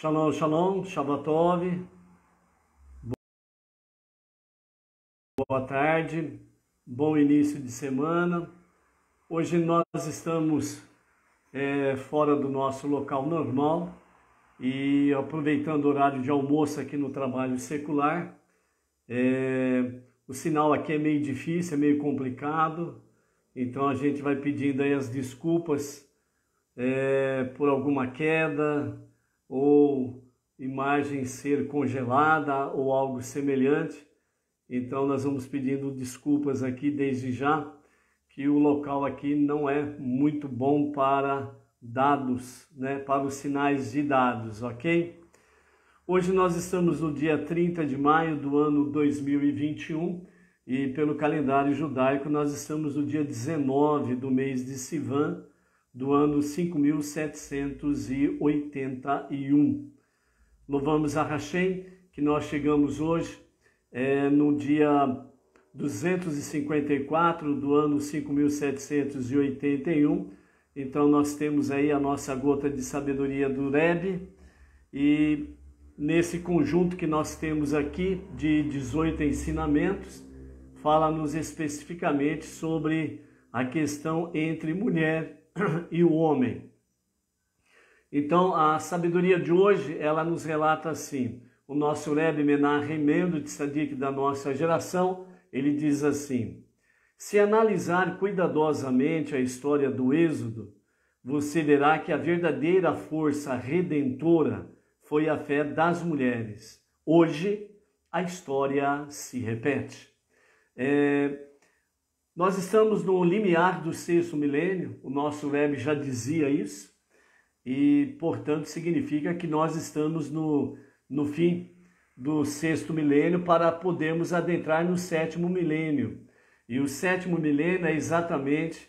Shalom, shalom, Shabbat Tov, boa tarde, bom início de semana. Hoje nós estamos fora do nosso local normal e aproveitando o horário de almoço aqui no trabalho secular. O sinal aqui é meio difícil, é meio complicado, então a gente vai pedindo aí as desculpas por alguma queda, ou imagem ser congelada ou algo semelhante. Então nós vamos pedindo desculpas aqui desde já, que o local aqui não é muito bom para dados, para os sinais de dados, ok? Hoje nós estamos no dia 30 de maio do ano 2021 e pelo calendário judaico nós estamos no dia 19 do mês de Sivan, do ano 5781. Louvamos a Hashem, que nós chegamos hoje no dia 254 do ano 5781. Então nós temos aí a nossa gota de sabedoria do Rebbe, e nesse conjunto que nós temos aqui de 18 ensinamentos, fala-nos especificamente sobre a questão entre mulher e o homem. Então a sabedoria de hoje, ela nos relata assim: o nosso Rebbe Menachem Mendel Tzadik da nossa geração, ele diz assim: se analisar cuidadosamente a história do Êxodo, você verá que a verdadeira força redentora foi a fé das mulheres. Hoje a história se repete. Nós estamos no limiar do sexto milênio, o nosso Rebbe já dizia isso, e, portanto, significa que nós estamos no fim do sexto milênio para podermos adentrar no sétimo milênio. E o sétimo milênio é exatamente,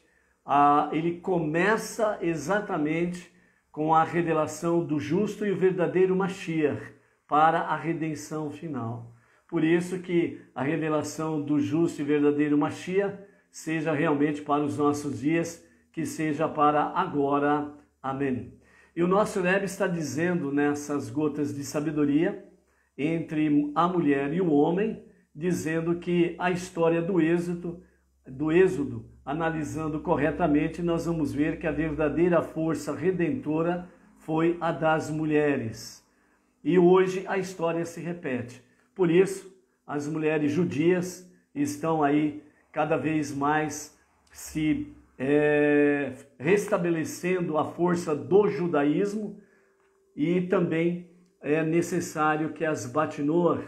ele começa exatamente com a revelação do justo e o verdadeiro Mashiach para a redenção final. Por isso que a revelação do justo e verdadeiro Mashiach seja realmente para os nossos dias, que seja para agora. Amém. E o nosso Rebbe está dizendo nessas gotas de sabedoria entre a mulher e o homem, dizendo que a história do Êxodo, analisando corretamente, nós vamos ver que a verdadeira força redentora foi a das mulheres. E hoje a história se repete. Por isso, as mulheres judias estão aí cada vez mais se restabelecendo a força do judaísmo, e também é necessário que as Batinor,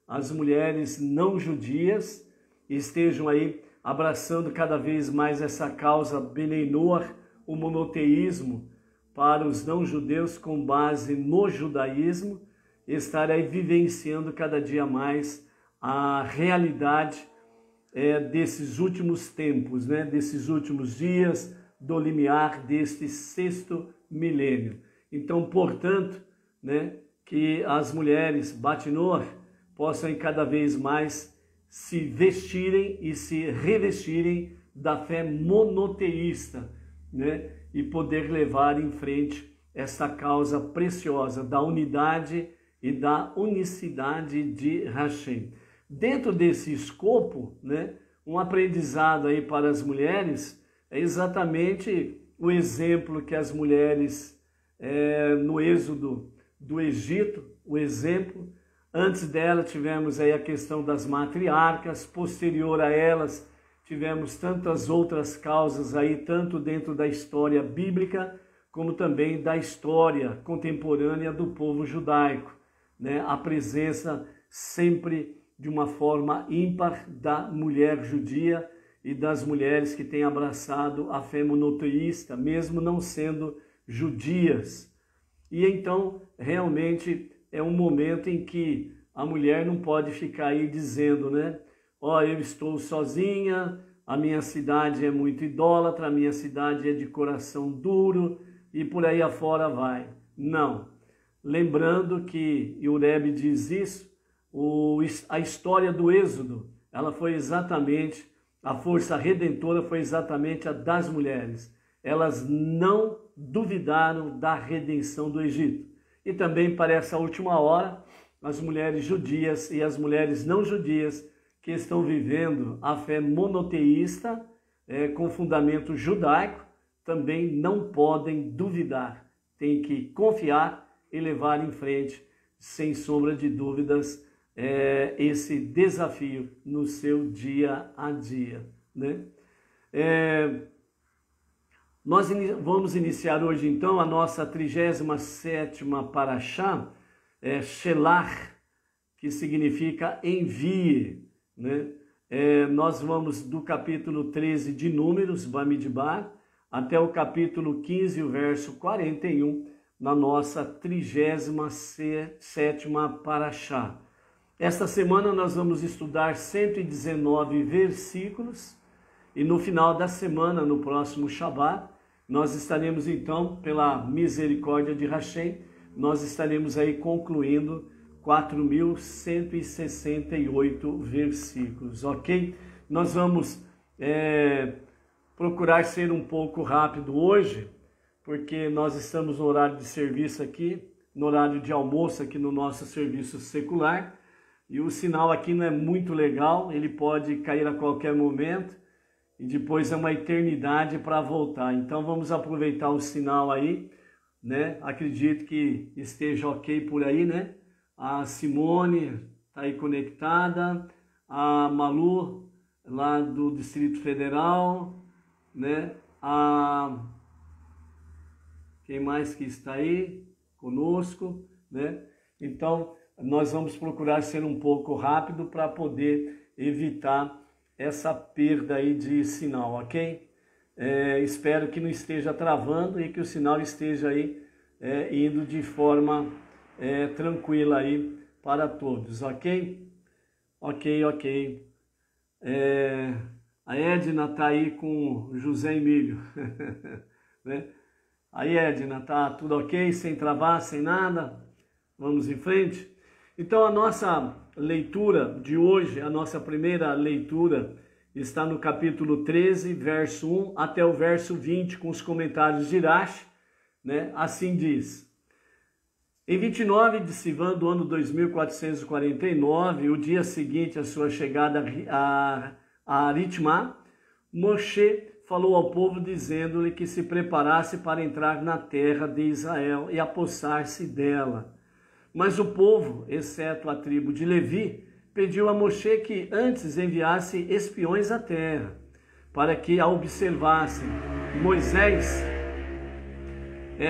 as mulheres não judias, estejam aí abraçando cada vez mais essa causa Benei Noach, o monoteísmo para os não judeus com base no judaísmo, estar aí vivenciando cada dia mais a realidade desses últimos tempos, desses últimos dias, do limiar deste sexto milênio. Então, portanto, que as mulheres Batinor possam cada vez mais se vestirem e se revestirem da fé monoteísta, e poder levar em frente essa causa preciosa da unidade e da unicidade de Hashem. Dentro desse escopo, um aprendizado aí para as mulheres é exatamente o exemplo que as mulheres no êxodo do Egito, o exemplo. Antes dela tivemos aí a questão das matriarcas, posterior a elas tivemos tantas outras causas aí, tanto dentro da história bíblica, como também da história contemporânea do povo judaico, a presença sempre de uma forma ímpar da mulher judia e das mulheres que têm abraçado a fé monoteísta, mesmo não sendo judias. E então, realmente, é um momento em que a mulher não pode ficar aí dizendo, eu estou sozinha, a minha cidade é muito idólatra, a minha cidade é de coração duro, e por aí afora vai. Não. Lembrando que, e o Rebbe diz isso, a história do Êxodo, ela foi exatamente, a força redentora foi exatamente a das mulheres. Elas não duvidaram da redenção do Egito. e também para essa última hora, as mulheres judias e as mulheres não judias que estão vivendo a fé monoteísta, com fundamento judaico, também não podem duvidar, tem que confiar e levar em frente, sem sombra de dúvidas, esse desafio no seu dia a dia, né? Nós vamos iniciar hoje então a nossa 37ª Parashá, Shelach, que significa envie, né? Nós vamos do capítulo 13 de Números, Bamidbar, até o capítulo 15, o verso 41, na nossa 37ª Parashá. Esta semana nós vamos estudar 119 versículos e no final da semana, no próximo Shabat, nós estaremos então, pela misericórdia de Hashem, nós estaremos aí concluindo 4.168 versículos, ok? Nós vamos procurar ser um pouco rápido hoje, porque nós estamos no horário de serviço aqui, no horário de almoço aqui no nosso serviço secular, e o sinal aqui não é muito legal, ele pode cair a qualquer momento, e depois é uma eternidade para voltar. Então vamos aproveitar o sinal aí, né? Acredito que esteja ok por aí, né? A Simone está aí conectada, a Malu lá do Distrito Federal, né? Quem mais que está aí conosco, né? Então nós vamos procurar ser um pouco rápido para poder evitar essa perda aí de sinal, ok? Espero que não esteja travando e que o sinal esteja aí indo de forma tranquila aí para todos, ok? Ok. A Edna está aí com o José Emílio, né? Aí, Edna, tá tudo ok? Sem travar, sem nada? Vamos em frente? Então, a nossa leitura de hoje, a nossa primeira leitura, está no capítulo 13, verso 1 até o verso 20, com os comentários de Irache, né? Assim diz: em 29 de Sivan do ano 2449, o dia seguinte à sua chegada a Aritmá, Moshe falou ao povo dizendo-lhe que se preparasse para entrar na terra de Israel e apossar-se dela. Mas o povo, exceto a tribo de Levi, pediu a Moshe que antes enviasse espiões à terra, para que a observassem. Moisés,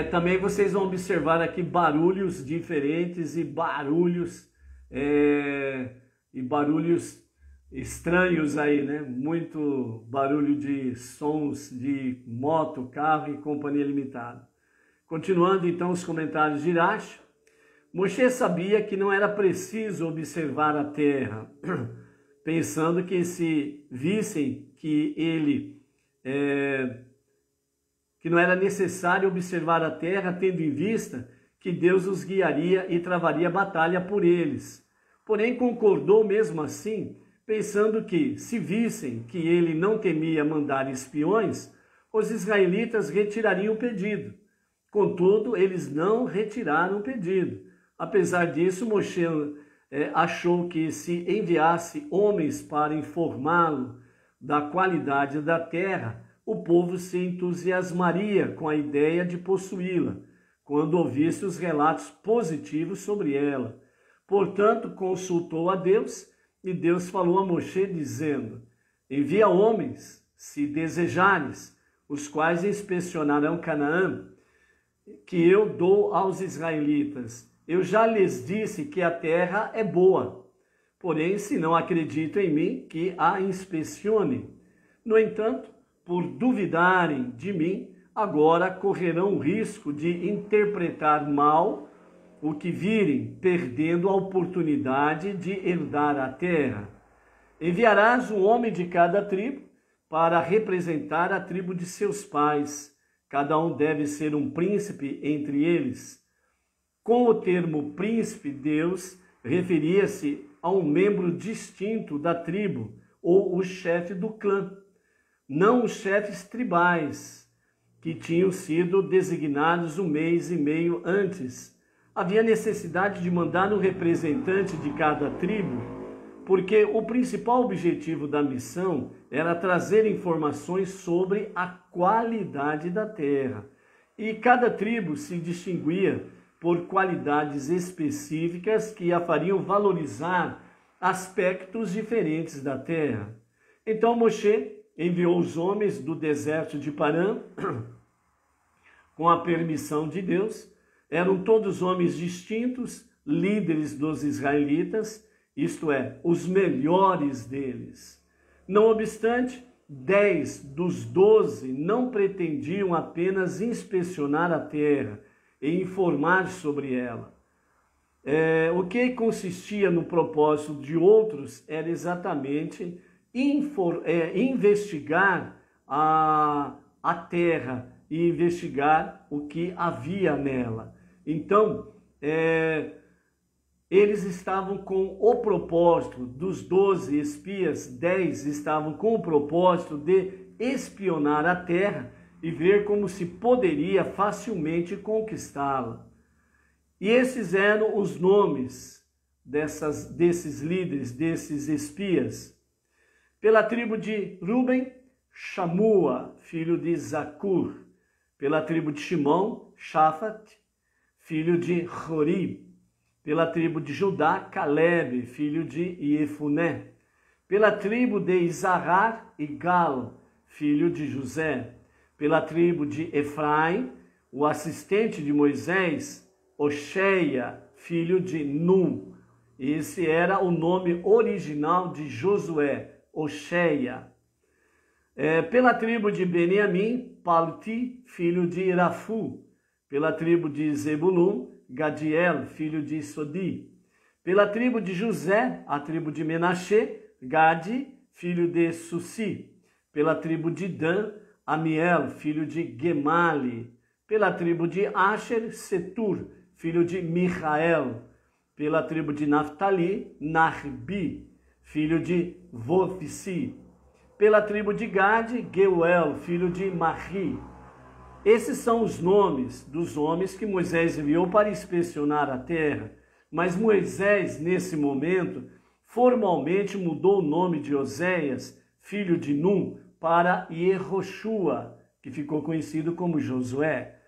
também vocês vão observar aqui barulhos diferentes e barulhos estranhos aí, né? Muito barulho de sons de moto, carro e companhia limitada. Continuando então os comentários de Irache, Moshe sabia que não era preciso observar a terra, pensando que se vissem que não era necessário observar a terra, tendo em vista que Deus os guiaria e travaria batalha por eles. Porém, concordou mesmo assim, pensando que, se vissem que ele não temia mandar espiões, os israelitas retirariam o pedido. Contudo, eles não retiraram o pedido. Apesar disso, Moshe achou que se enviasse homens para informá-lo da qualidade da terra, o povo se entusiasmaria com a ideia de possuí-la, quando ouvisse os relatos positivos sobre ela. Portanto, consultou a Deus, e Deus falou a Moshe, dizendo: envia homens, se desejares, os quais inspecionarão Canaã, que eu dou aos israelitas. Eu já lhes disse que a terra é boa, porém, se não acreditam em mim, que a inspecionem. No entanto, por duvidarem de mim, agora correrão o risco de interpretar mal o que virem, perdendo a oportunidade de herdar a terra. Enviarás um homem de cada tribo para representar a tribo de seus pais. Cada um deve ser um príncipe entre eles. Com o termo príncipe, Deus referia-se a um membro distinto da tribo, ou o chefe do clã, não os chefes tribais, que tinham sido designados um mês e meio antes. havia necessidade de mandar um representante de cada tribo, porque o principal objetivo da missão era trazer informações sobre a qualidade da terra. E cada tribo se distinguia por qualidades específicas que a fariam valorizar aspectos diferentes da terra. Então Moshe enviou os homens do deserto de Parã, com a permissão de Deus. Eram todos homens distintos, líderes dos israelitas, isto é, os melhores deles. Não obstante, 10 dos 12 não pretendiam apenas inspecionar a terra e informar sobre ela. O que consistia no propósito de outros era exatamente investigar a terra e investigar o que havia nela. Então, eles estavam com o propósito, dos 12 espias, 10 estavam com o propósito de espionar a terra e ver como se poderia facilmente conquistá-la. E esses eram os nomes desses líderes, desses espias. Pela tribo de Ruben, Shamua, filho de Zacur. Pela tribo de Shimão, Shafat, filho de Hori. Pela tribo de Judá, Caleb, filho de Iefuné. Pela tribo de Isahar, Igal, filho de José. Pela tribo de Efraim, o assistente de Moisés, Oxeia, filho de Num. Esse era o nome original de Josué, Oxeia. Pela tribo de Beniamim, Palti, filho de Irafu. Pela tribo de Zebulun, Gadiel, filho de Sodi. Pela tribo de José, a tribo de Menashe, Gade, filho de Susi. Pela tribo de Dan, Amiel, filho de Gemali. Pela tribo de Asher, Setur, filho de Michael. Pela tribo de Naftali, Narbi, filho de Vofsi. Pela tribo de Gade, Geuel, filho de Mahi. Esses são os nomes dos homens que Moisés enviou para inspecionar a terra. Mas Moisés, nesse momento, formalmente mudou o nome de Oséias, filho de Num, para Yehoshua, que ficou conhecido como Josué,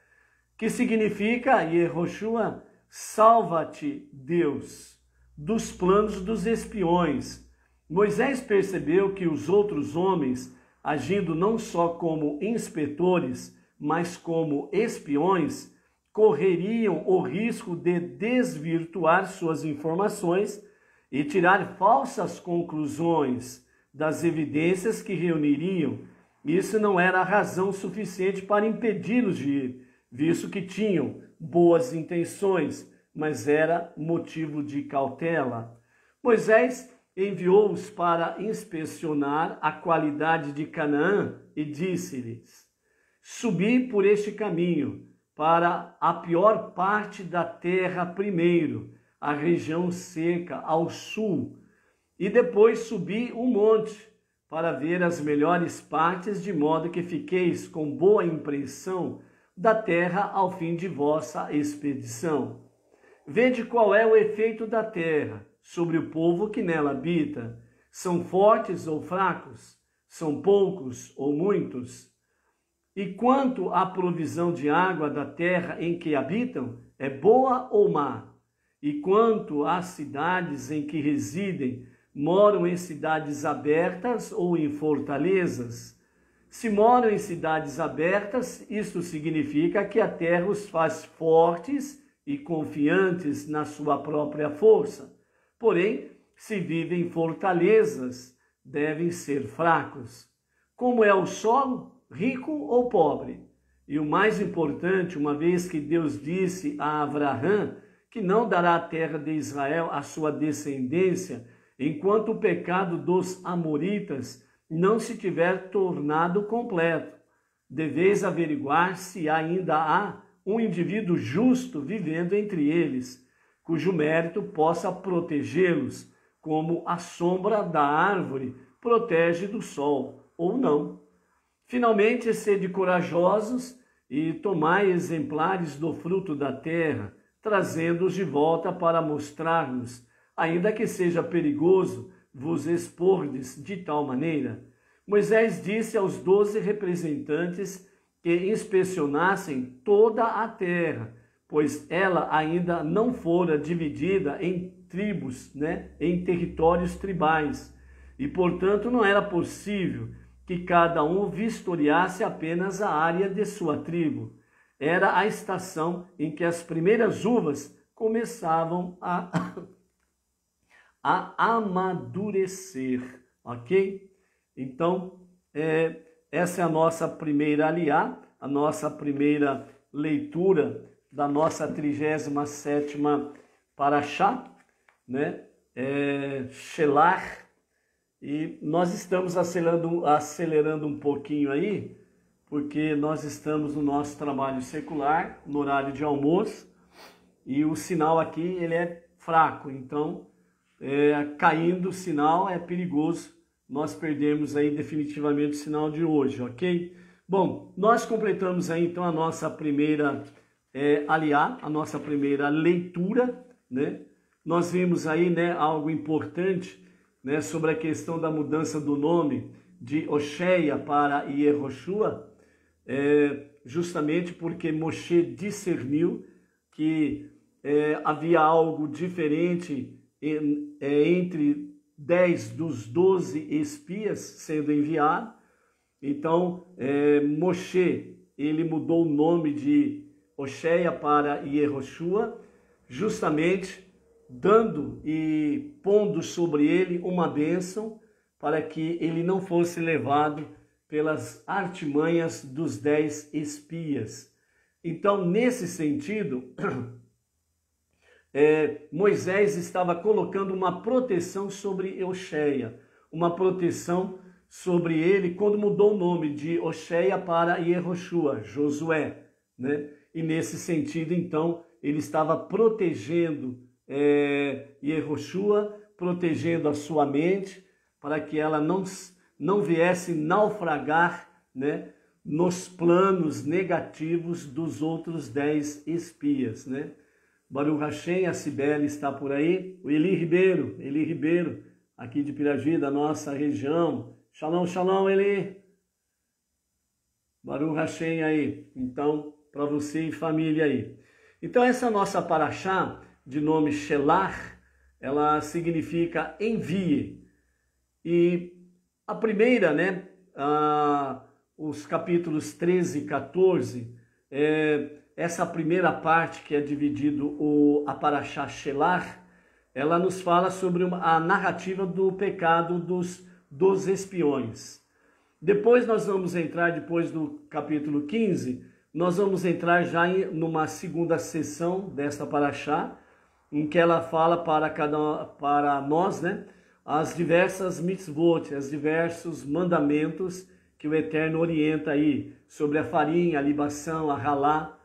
que significa, Yehoshua, salva-te, Deus, dos planos dos espiões. Moisés percebeu que os outros homens, agindo não só como inspetores, mas como espiões, correriam o risco de desvirtuar suas informações e tirar falsas conclusões das evidências que reuniriam. Isso não era razão suficiente para impedi-los de ir, visto que tinham boas intenções, mas era motivo de cautela. Moisés enviou-os para inspecionar a qualidade de Canaã e disse-lhes: subi por este caminho para a pior parte da terra primeiro, a região seca ao sul, e depois subi o monte para ver as melhores partes, de modo que fiqueis com boa impressão da terra ao fim de vossa expedição. Vede qual é o efeito da terra sobre o povo que nela habita. São fortes ou fracos? São poucos ou muitos? E quanto à provisão de água da terra em que habitam, é boa ou má? E quanto às cidades em que residem, moram em cidades abertas ou em fortalezas? Se moram em cidades abertas, isto significa que a terra os faz fortes e confiantes na sua própria força. Porém, se vivem em fortalezas, devem ser fracos. Como é o solo? Rico ou pobre? E o mais importante, uma vez que Deus disse a Abraão que não dará a terra de Israel à sua descendência, enquanto o pecado dos amoritas não se tiver tornado completo. Deveis averiguar se ainda há um indivíduo justo vivendo entre eles, cujo mérito possa protegê-los, como a sombra da árvore protege do sol, ou não. Finalmente, sede corajosos e tomai exemplares do fruto da terra, trazendo-os de volta para mostrar-nos, ainda que seja perigoso vos expordes de tal maneira. Moisés disse aos 12 representantes que inspecionassem toda a terra, pois ela ainda não fora dividida em tribos, em territórios tribais, e portanto não era possível que cada um vistoriasse apenas a área de sua tribo. Era a estação em que as primeiras uvas começavam a amadurecer, ok? Então, essa é a nossa primeira aliá, a nossa primeira leitura da nossa 37ª Parashá, Shelar, e nós estamos acelerando um pouquinho aí, porque nós estamos no nosso trabalho secular, no horário de almoço, e o sinal aqui ele é fraco, então caindo o sinal é perigoso, nós perdemos aí definitivamente o sinal de hoje, ok? Bom, nós completamos aí então a nossa primeira aliá, a nossa primeira leitura, Nós vimos aí algo importante sobre a questão da mudança do nome de Oséia para Yehoshua, justamente porque Moshe discerniu que havia algo diferente entre 10 dos 12 espias sendo enviados. Então, Moshe, ele mudou o nome de Oséia para Yehoshua, justamente dando e pondo sobre ele uma bênção para que ele não fosse levado pelas artimanhas dos 10 espias. Então, nesse sentido, Moisés estava colocando uma proteção sobre Oséia, uma proteção sobre ele quando mudou o nome de Oséia para Yehoshua, Josué, E nesse sentido, então, ele estava protegendo Yehoshua, protegendo a sua mente, para que ela não viesse naufragar, nos planos negativos dos outros 10 espias, Baruch Hashem, a Cibele está por aí, o Eli Ribeiro, aqui de Pirajuí, da nossa região. Shalom, shalom, Eli. Baruch Hashem aí, então, para você e família aí. Então, essa nossa paraxá, de nome Shelar, ela significa envie. E a primeira, os capítulos 13 e 14, essa primeira parte que é dividido a Parashá Shelar, ela nos fala sobre a narrativa do pecado dos espiões. Depois nós vamos entrar, depois do capítulo 15, nós vamos entrar já numa segunda sessão desta Parashá, em que ela fala para nós, as diversas mitzvot, os diversos mandamentos que o Eterno orienta aí, sobre a farinha, a libação, a halá,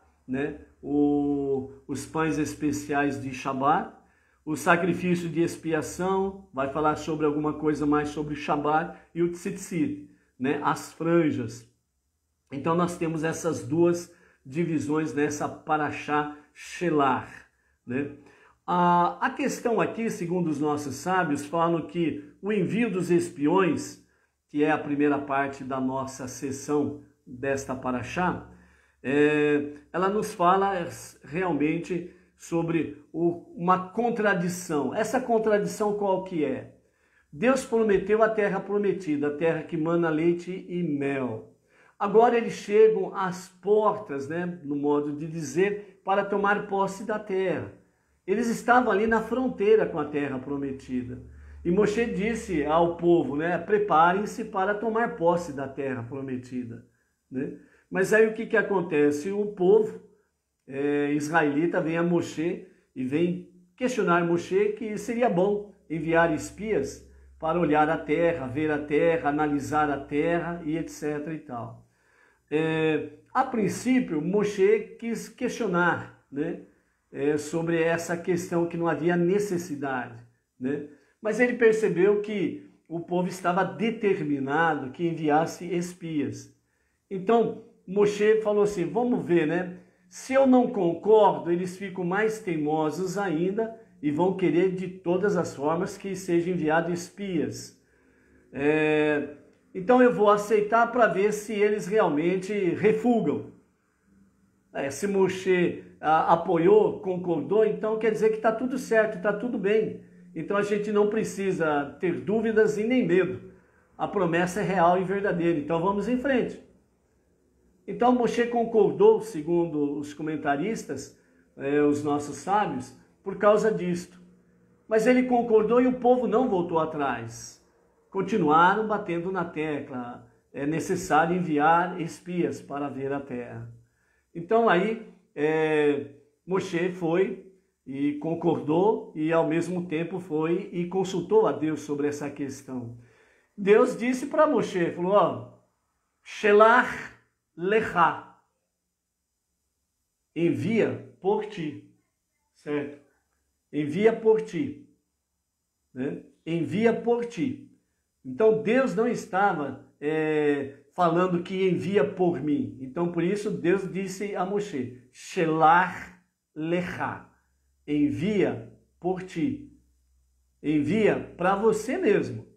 os pães especiais de Shabat, o sacrifício de expiação, vai falar sobre alguma coisa mais sobre o Shabat, e o tzitzit, as franjas. Então nós temos essas duas divisões nessa Parashá Shelar, A questão aqui, segundo os nossos sábios, falam que o envio dos espiões, que é a primeira parte da nossa sessão desta Parashá, ela nos fala realmente sobre uma contradição. Essa contradição qual que é? Deus prometeu a terra prometida, a terra que mana leite e mel. Agora eles chegam às portas, no modo de dizer, para tomar posse da terra. Eles estavam ali na fronteira com a terra prometida. E Moshe disse ao povo, preparem-se para tomar posse da terra prometida. Mas aí o que acontece? O povo israelita vem a Moshe e vem questionar Moshe que seria bom enviar espias para olhar a terra, ver a terra, analisar a terra e etc. e tal. A princípio, Moshe quis questionar, sobre essa questão que não havia necessidade, Mas ele percebeu que o povo estava determinado que enviasse espias. Então, Moshe falou assim, vamos ver, Se eu não concordo, eles ficam mais teimosos ainda e vão querer de todas as formas que sejam enviados espias. Então eu vou aceitar para ver se eles realmente refugam. Se Moshe apoiou, concordou, então quer dizer que está tudo certo, está tudo bem. Então a gente não precisa ter dúvidas e nem medo. A promessa é real e verdadeira, então vamos em frente. Então Moshe concordou, segundo os comentaristas, os nossos sábios, por causa disto. Mas ele concordou e o povo não voltou atrás. Continuaram batendo na tecla. É necessário enviar espias para ver a terra. Então aí Moshe foi e concordou e ao mesmo tempo foi e consultou a Deus sobre essa questão. Deus disse para Moshe, falou, Shelach Lecha, envia por ti, certo? Envia por ti, né? Envia por ti. Então Deus não estava falando que envia por mim. Então por isso Deus disse a Moshe, Shelach Lecha, envia por ti, envia para você mesmo.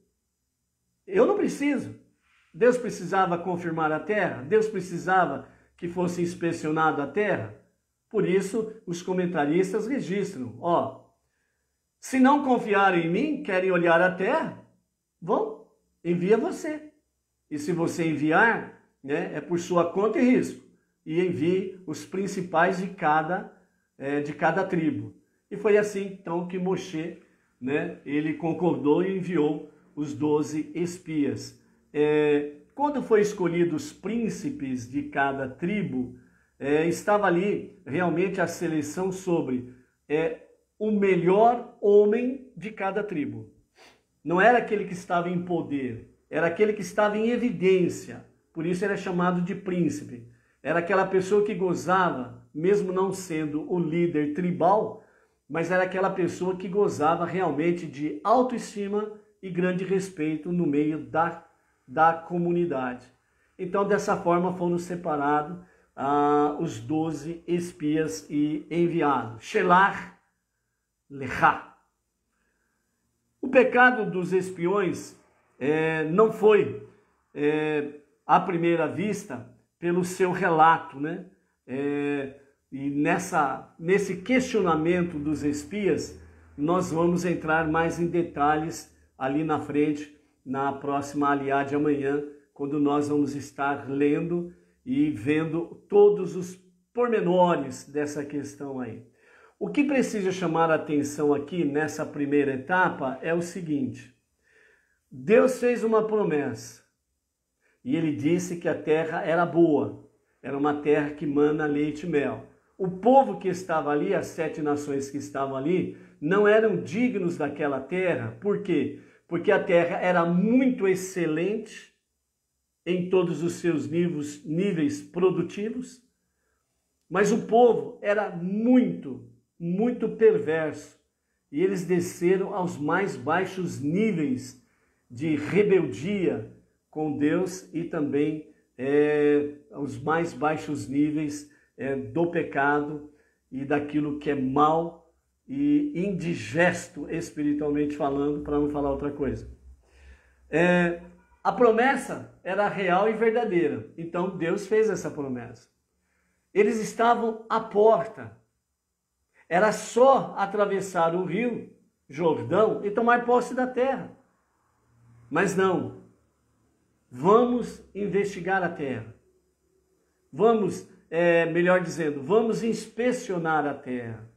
Eu não preciso. Deus precisava confirmar a terra? Deus precisava que fosse inspecionada a terra? Por isso, os comentaristas registram. Se não confiarem em mim, querem olhar a terra? Vão, envia você. E se você enviar, né, é por sua conta e risco. E envie os principais de cada tribo. E foi assim, então, que Moshe, né, ele concordou e enviou os 12 espias. Quando foi escolhidos os príncipes de cada tribo, estava ali realmente a seleção sobre o melhor homem de cada tribo. Não era aquele que estava em poder, era aquele que estava em evidência. Por isso era chamado de príncipe. Era aquela pessoa que gozava, mesmo não sendo o líder tribal, mas era aquela pessoa que gozava realmente de autoestima e grande respeito no meio da comunidade. Então, dessa forma, foram separados os 12 espias e enviados. Shelach Lecha. O pecado dos espiões não foi, à primeira vista, pelo seu relato, né? E nesse questionamento dos espias, nós vamos entrar mais em detalhes ali na frente, na próxima Aliá de amanhã, quando nós vamos estar lendo e vendo todos os pormenores dessa questão aí. O que precisa chamar a atenção aqui nessa primeira etapa é o seguinte: Deus fez uma promessa e ele disse que a terra era boa, era uma terra que mana leite e mel. O povo que estava ali, as 7 nações que estavam ali, não eram dignos daquela terra. Por quê? Porque a terra era muito excelente em todos os seus níveis produtivos, mas o povo era muito perverso e eles desceram aos mais baixos níveis de rebeldia com Deus e também aos mais baixos níveis do pecado e daquilo que é mal e indigesto espiritualmente falando, para não falar outra coisa. A promessa era real e verdadeira, então Deus fez essa promessa. Eles estavam à porta, era só atravessar o rio Jordão e tomar posse da terra. Mas não, vamos investigar a terra, vamos, melhor dizendo, vamos inspecionar a terra.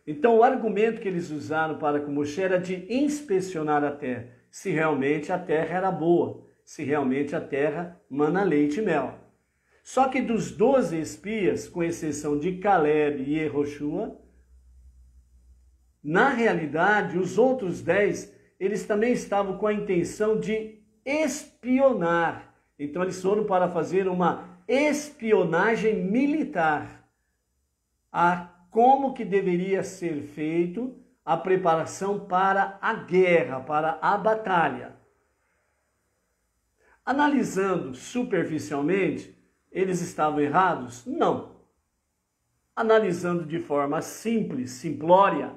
Então o argumento que eles usaram para com Moshe era de inspecionar a terra, se realmente a terra era boa, se realmente a terra mana leite e mel. Só que dos 12 espias, com exceção de Caleb e Yehoshua, na realidade os outros 10, eles também estavam com a intenção de espionar. Então eles foram para fazer uma espionagem militar. Como que deveria ser feito a preparação para a guerra, para a batalha. Analisando superficialmente, eles estavam errados? Não. analisando de forma simples, simplória,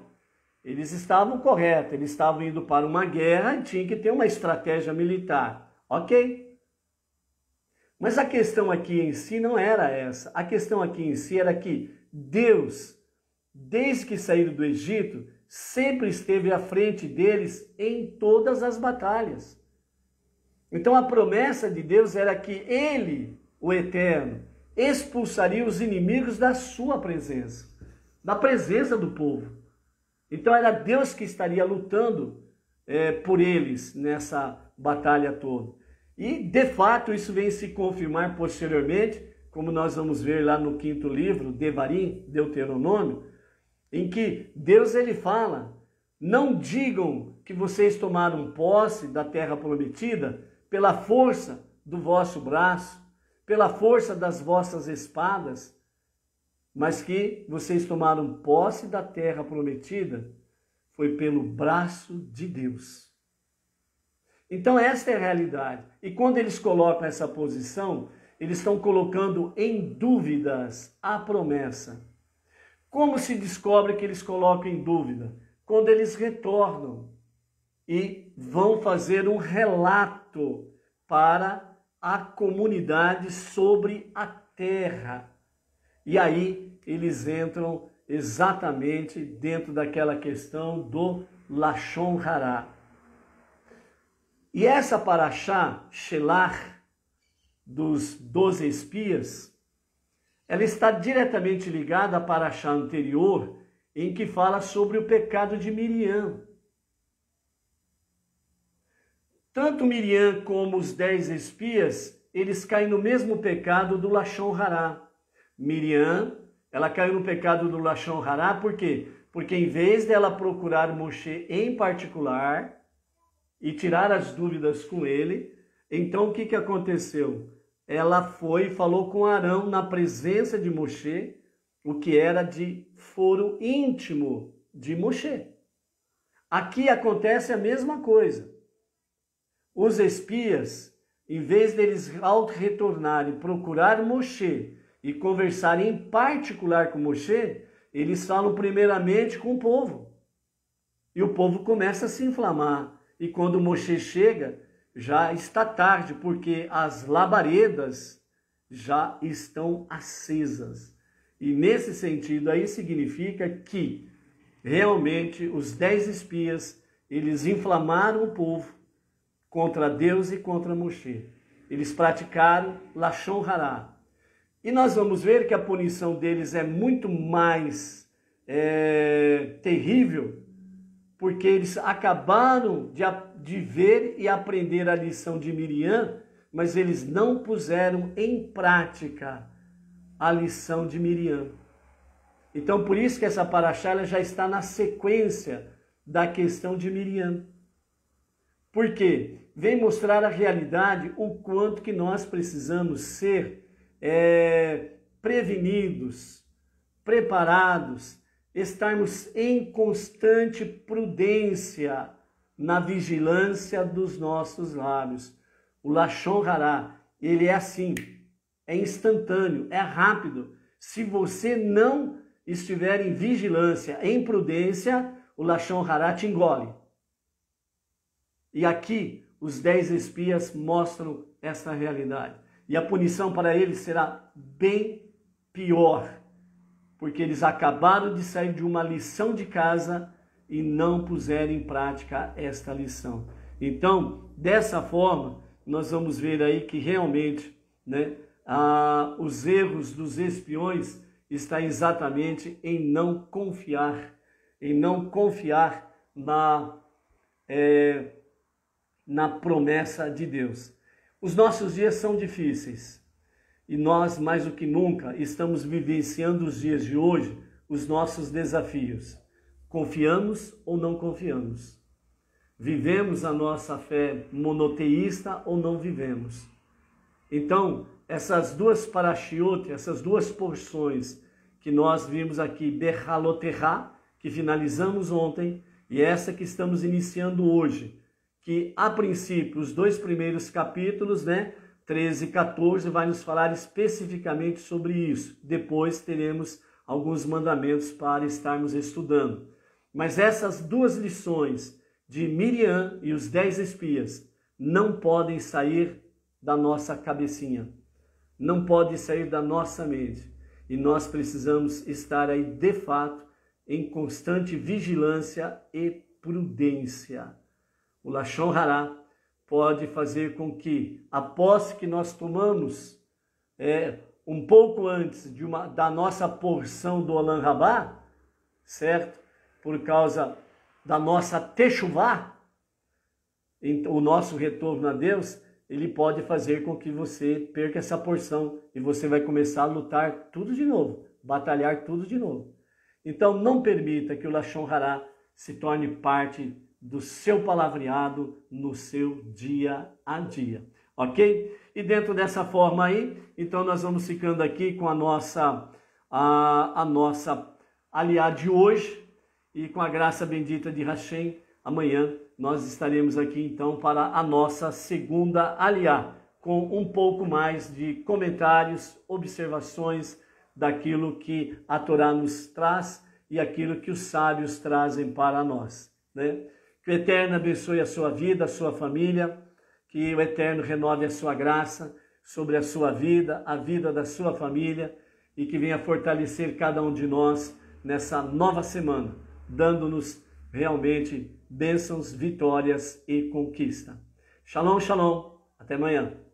eles estavam corretos, eles estavam indo para uma guerra e tinha que ter uma estratégia militar. Ok? Mas a questão aqui em si não era essa. A questão aqui em si era que Deus, desde que saíram do Egito, sempre esteve à frente deles em todas as batalhas. Então a promessa de Deus era que Ele, o Eterno, expulsaria os inimigos da sua presença, da presença do povo. Então era Deus que estaria lutando por eles nessa batalha toda. E de fato isso vem se confirmar posteriormente, como nós vamos ver lá no 5º livro, Devarim, Deuteronômio, em que Deus ele fala: não digam que vocês tomaram posse da terra prometida pela força do vosso braço, pela força das vossas espadas, mas que vocês tomaram posse da terra prometida foi pelo braço de Deus. Então esta é a realidade. E quando eles colocam essa posição, eles estão colocando em dúvidas a promessa. Como se descobre que eles colocam em dúvida? Quando eles retornam e vão fazer um relato para a comunidade sobre a terra. E aí eles entram exatamente dentro daquela questão do Lashon Hará. E essa paraxá, Shelach, dos 12 espias, ela está diretamente ligada à paraxá anterior, em que fala sobre o pecado de Miriam. Tanto Miriam como os 10 espias, eles caem no mesmo pecado do Lashon Hará. Miriam, ela caiu no pecado do Lashon Hará, por quê? Porque em vez dela procurar Moshe em particular e tirar as dúvidas com ele, então o que aconteceu? Ela foi e falou com Arão na presença de Moshe, o que era de foro íntimo de Moshe. Aqui acontece a mesma coisa. Os espias, em vez deles ao retornarem procurar Moshe e conversarem em particular com Moshe, eles falam primeiramente com o povo. E o povo começa a se inflamar. E quando Moshe chega, já está tarde, porque as labaredas já estão acesas. E nesse sentido aí significa que realmente os 10 espias, eles inflamaram o povo contra Deus e contra Moshe. Eles praticaram Lashon Hará. E nós vamos ver que a punição deles é muito mais terrível, porque eles acabaram de ver e aprender a lição de Miriam, mas eles não puseram em prática a lição de Miriam. Então, por isso que essa paraxá ela já está na sequência da questão de Miriam. Por quê? Vem mostrar a realidade, o quanto que nós precisamos ser prevenidos, preparados, estarmos em constante prudência na vigilância dos nossos lábios. O Lashon Hará, ele é assim, é instantâneo, é rápido. Se você não estiver em vigilância, em prudência, o Lashon Hará te engole. E aqui os 10 espias mostram essa realidade. E a punição para eles será bem pior, porque eles acabaram de sair de uma lição de casa e não puseram em prática esta lição. Então, dessa forma, nós vamos ver aí que realmente, os erros dos espiões estão exatamente em não confiar na promessa de Deus. Os nossos dias são difíceis e nós, mais do que nunca, estamos vivenciando os dias de hoje, os nossos desafios. Confiamos ou não confiamos? Vivemos a nossa fé monoteísta ou não vivemos? Então, essas duas parashiot, essas duas porções que nós vimos aqui, Behaloterá, que finalizamos ontem, e essa que estamos iniciando hoje, que a princípio os 2 primeiros capítulos, 13 e 14, vai nos falar especificamente sobre isso. Depois teremos alguns mandamentos para estarmos estudando. Mas essas duas lições de Miriam e os 10 espias não podem sair da nossa cabecinha, não podem sair da nossa mente. E nós precisamos estar aí, de fato, em constante vigilância e prudência. O Lashon Hará pode fazer com que a posse que nós tomamos um pouco antes da nossa porção do Olam Rabá, certo? Por causa da nossa techuvá, o nosso retorno a Deus, ele pode fazer com que você perca essa porção e você vai começar a lutar tudo de novo, batalhar tudo de novo. Então não permita que o Lashon Hará se torne parte do seu palavreado no seu dia a dia, ok? E dentro dessa forma aí, então nós vamos ficando aqui com a nossa aliá de hoje, e com a graça bendita de Hashem, amanhã nós estaremos aqui então para a nossa segunda aliá, com um pouco mais de comentários, observações daquilo que a Torá nos traz e aquilo que os sábios trazem para nós, né? Que o Eterno abençoe a sua vida, a sua família, que o Eterno renove a sua graça sobre a sua vida, a vida da sua família, e que venha fortalecer cada um de nós nessa nova semana, dando-nos realmente bênçãos, vitórias e conquista. Shalom, shalom. Até amanhã.